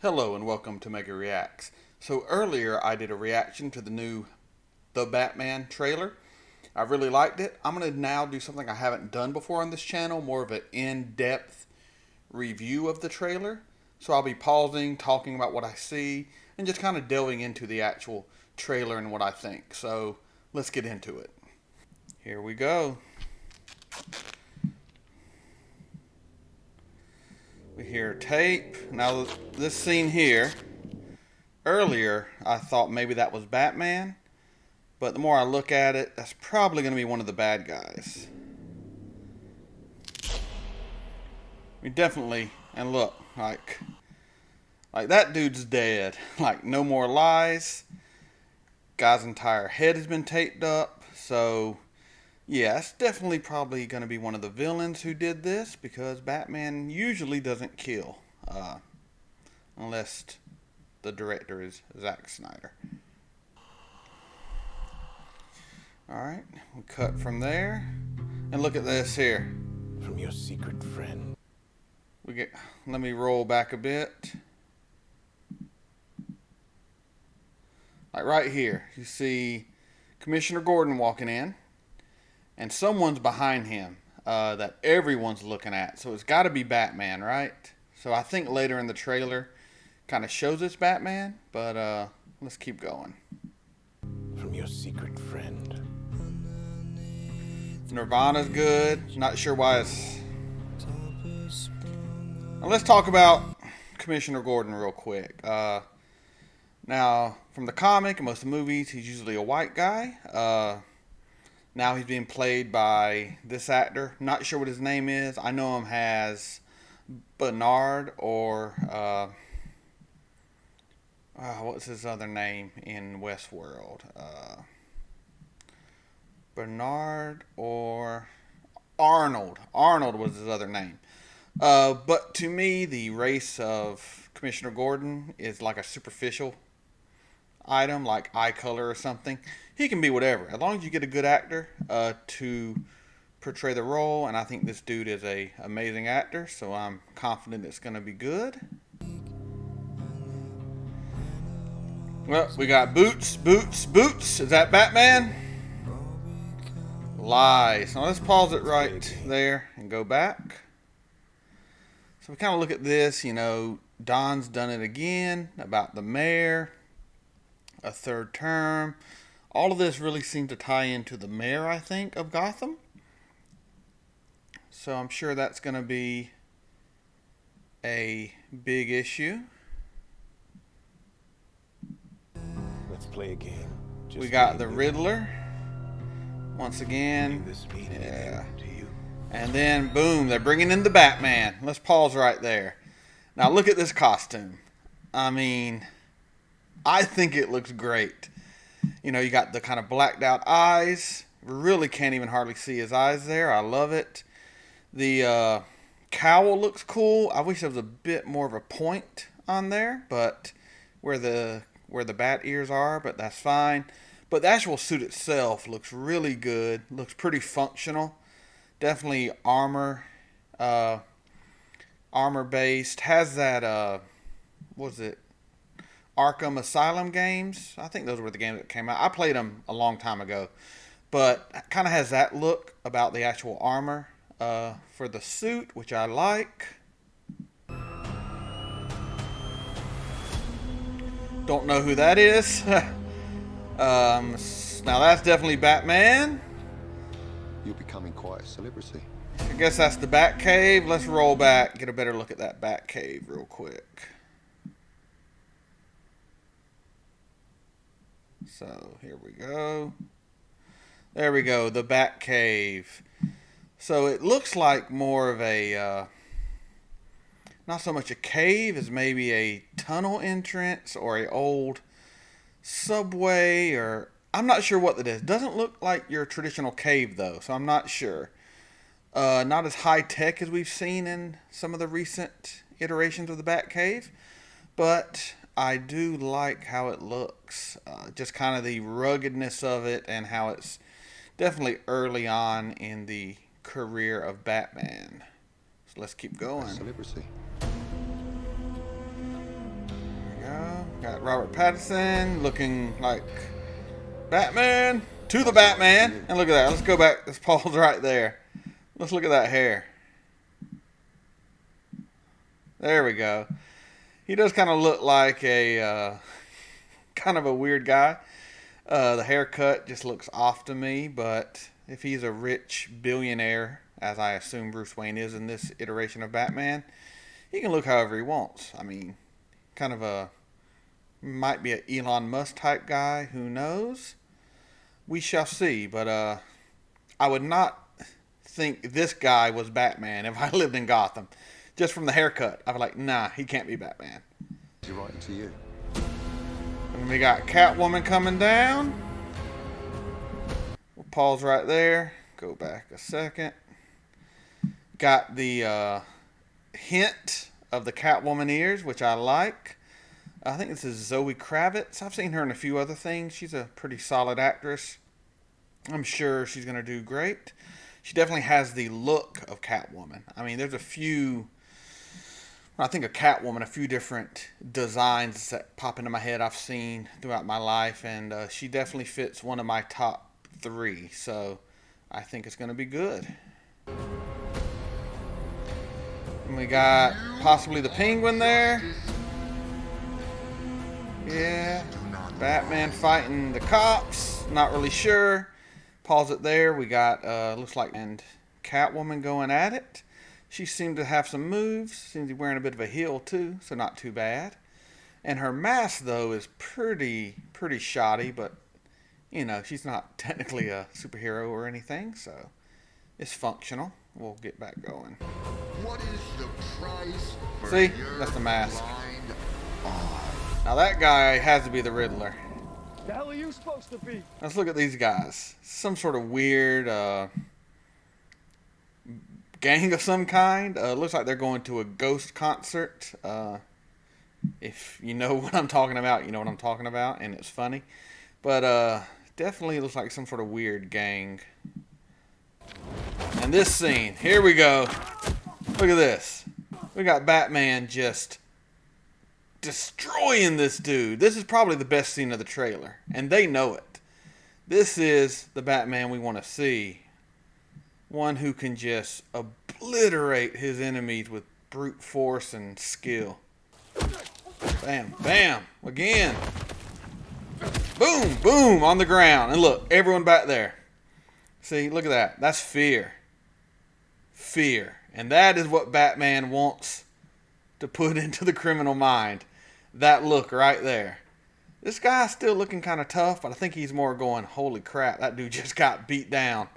Hello and welcome to Mega Reacts. So earlier I did a reaction to the new The Batman trailer. I really liked it. I'm going to now do something I haven't done before on this channel, more of an in-depth review of the trailer. So I'll be pausing, talking about what I see, and just kind of delving into the actual trailer and what I think. So let's get into it. Here we go. We hear tape. Now this scene here, earlier I thought maybe that was Batman, but the more I look at it, that's probably going to be one of the bad guys. We definitely, and look, like that dude's dead. Like, no more lies. Guy's entire head has been taped up. So yeah, it's definitely probably going to be one of the villains who did this, because Batman usually doesn't kill, unless the director is Zack Snyder. Alright, we cut from there. And look at this here. From your secret friend. Let me roll back a bit. Like right here, you see Commissioner Gordon walking in, and someone's behind him that everyone's looking at. So it's got to be Batman, right? So I think later in the trailer kind of shows it's Batman, but let's keep going. From your secret friend. Nirvana's good. Not sure why it's... Now let's talk about Commissioner Gordon real quick. Now, from the comic and most of the movies, he's usually a white guy. Now he's being played by this actor. Not sure what his name is. I know him as Bernard, or what's his other name in Westworld? Bernard or Arnold. Arnold was his other name. But to me, the race of Commissioner Gordon is like a superficial item, like eye color or something. He can be whatever, as long as you get a good actor to portray the role. And I think this dude is a amazing actor, so I'm confident it's going to be good. Well, we got Boots. Is that Batman? Lies. Now let's pause it right there and go back. So we kind of look at this, you know, Don's done it again about the mayor, a third term. All of this really seemed to tie into the mayor, I think, of Gotham. So I'm sure that's going to be a big issue. Let's play a game. We got the Riddler. Once again, yeah. And then, boom, they're bringing in the Batman. Let's pause right there. Now, look at this costume. I mean, I think it looks great. You know, you got the kind of blacked out eyes. Really can't even hardly see his eyes there. I love it. The cowl looks cool. I wish there was a bit more of a point on there, but where the bat ears are, but that's fine. But the actual suit itself looks really good. Looks pretty functional. Definitely armor based. Has that what was it? Arkham Asylum games. I think those were the games that came out. I played them a long time ago, but kind of has that look about the actual armor for the suit, which I like. Don't know who that is. Now that's definitely Batman. You're becoming quite a celebrity. I guess that's the Batcave. Let's roll back, get a better look at that Batcave real quick. So here we go. There we go, the Batcave. So it looks like more of a, not so much a cave as maybe a tunnel entrance or a old subway, or I'm not sure what that is. Doesn't look like your traditional cave though, so I'm not sure. Not as high tech as we've seen in some of the recent iterations of the Batcave, but I do like how it looks. Just kind of the ruggedness of it, and how it's definitely early on in the career of Batman. So let's keep going. Celebrity. Got Robert Pattinson looking like Batman to the Batman. And look at that. Let's go back. Let's pause right there. Let's look at that hair. There we go. He does kind of look like a kind of a weird guy. The haircut just looks off to me, but if he's a rich billionaire, as I assume Bruce Wayne is in this iteration of Batman, he can look however he wants. I mean, kind of a, might be an Elon Musk type guy, who knows? We shall see, but I would not think this guy was Batman if I lived in Gotham. Just from the haircut, I was like, nah, he can't be Batman. You're writing to you. And we got Catwoman coming down. We'll pause right there. Go back a second. Got the hint of the Catwoman ears, which I like. I think this is Zoe Kravitz. I've seen her in a few other things. She's a pretty solid actress. I'm sure she's going to do great. She definitely has the look of Catwoman. I mean, there's a few... When I think of Catwoman, a few different designs that pop into my head I've seen throughout my life, and she definitely fits one of my top 3, so I think it's going to be good. And we got possibly the Penguin there. Yeah, Batman fighting the cops, not really sure. Pause it there. We got, looks like, and Catwoman going at it. She seemed to have some moves. Seems to be wearing a bit of a heel too, so not too bad. And her mask though is pretty shoddy, but you know, she's not technically a superhero or anything, so it's functional. We'll get back going. What is the price for See, your that's the mask. blind eye? Now that guy has to be the Riddler. The hell are you supposed to be? Let's look at these guys. Some sort of weird gang of some kind. Looks like they're going to a Ghost concert. If you know what I'm talking about, you know what I'm talking about, and it's funny. But definitely looks like some sort of weird gang. And this scene, here we go. Look at this. We got Batman just destroying this dude. This is probably the best scene of the trailer, and they know it. This is the Batman we want to see. One who can just obliterate his enemies with brute force and skill. Bam, bam, again. Boom, boom, on the ground. And look, everyone back there. See, look at that. That's fear. Fear. And that is what Batman wants to put into the criminal mind. That look right there. This guy's still looking kind of tough, but I think he's more going, holy crap, that dude just got beat down.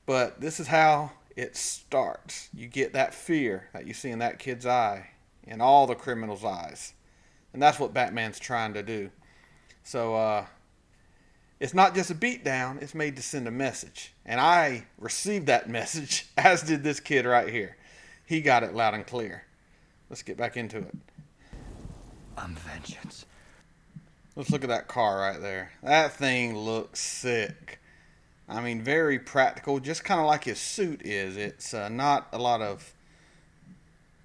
But this is how it starts. You get that fear that you see in that kid's eye, in all the criminals' eyes. And that's what Batman's trying to do. So, it's not just a beatdown, it's made to send a message. And I received that message, as did this kid right here. He got it loud and clear. Let's get back into it. I'm vengeance. Let's look at that car right there. That thing looks sick. I mean, very practical, just kind of like his suit is. It's not a lot of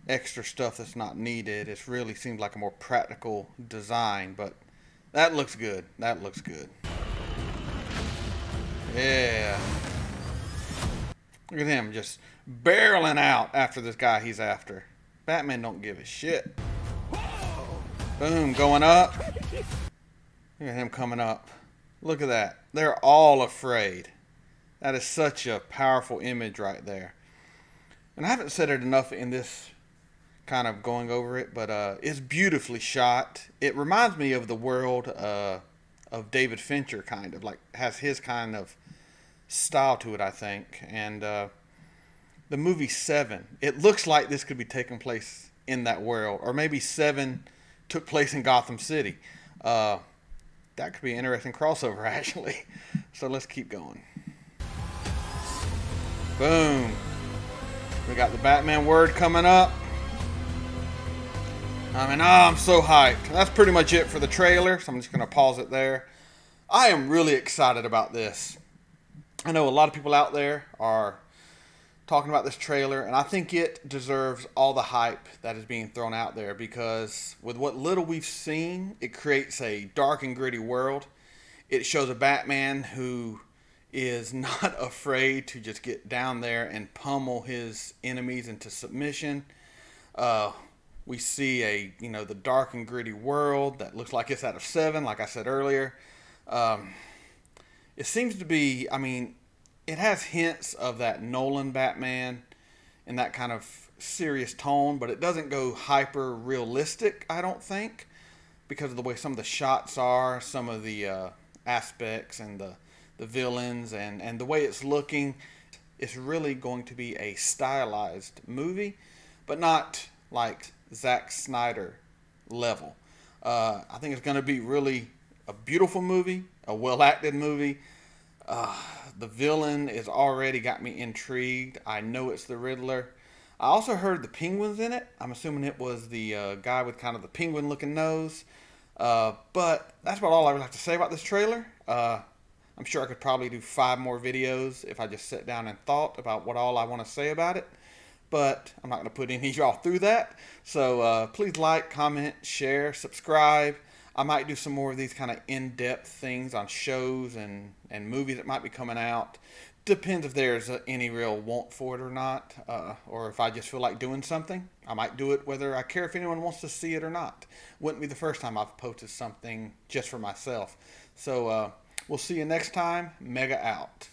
extra stuff that's not needed. It really seems like a more practical design, but that looks good. That looks good. Yeah. Look at him just barreling out after this guy he's after. Batman don't give a shit. Boom, going up. Look at him coming up. Look at that. They're all afraid. That is such a powerful image right there. And I haven't said it enough in this kind of going over it, but it's beautifully shot. It reminds me of the world of David Fincher, kind of. Like, has his kind of style to it, I think. And the movie Seven, it looks like this could be taking place in that world. Or maybe Seven took place in Gotham City. That could be an interesting crossover, actually. So let's keep going. Boom. We got the Batman word coming up. I mean, I'm so hyped. That's pretty much it for the trailer, so I'm just going to pause it there. I am really excited about this. I know a lot of people out there are talking about this trailer, and I think it deserves all the hype that is being thrown out there, because with what little we've seen, it creates a dark and gritty world. It shows a Batman who is not afraid to just get down there and pummel his enemies into submission. We see the dark and gritty world that looks like it's out of Seven, like I said earlier. It seems to be, it has hints of that Nolan Batman and that kind of serious tone, but it doesn't go hyper realistic, I don't think, because of the way some of the shots are, some of the aspects and the villains and the way it's looking. It's really going to be a stylized movie, but not like Zack Snyder level. I think it's going to be really a beautiful movie, a well-acted movie. The villain has already got me intrigued. I know it's the Riddler. I also heard the Penguin's in it. I'm assuming it was the guy with kind of the penguin-looking nose. But that's about all I would have to say about this trailer. I'm sure I could probably do 5 more videos if I just sat down and thought about what all I want to say about it. But I'm not going to put any of y'all through that. So please like, comment, share, subscribe. I might do some more of these kind of in-depth things on shows and movies that might be coming out. Depends if there's any real want for it or not, or if I just feel like doing something. I might do it whether I care if anyone wants to see it or not. Wouldn't be the first time I've posted something just for myself. So we'll see you next time. Mega out.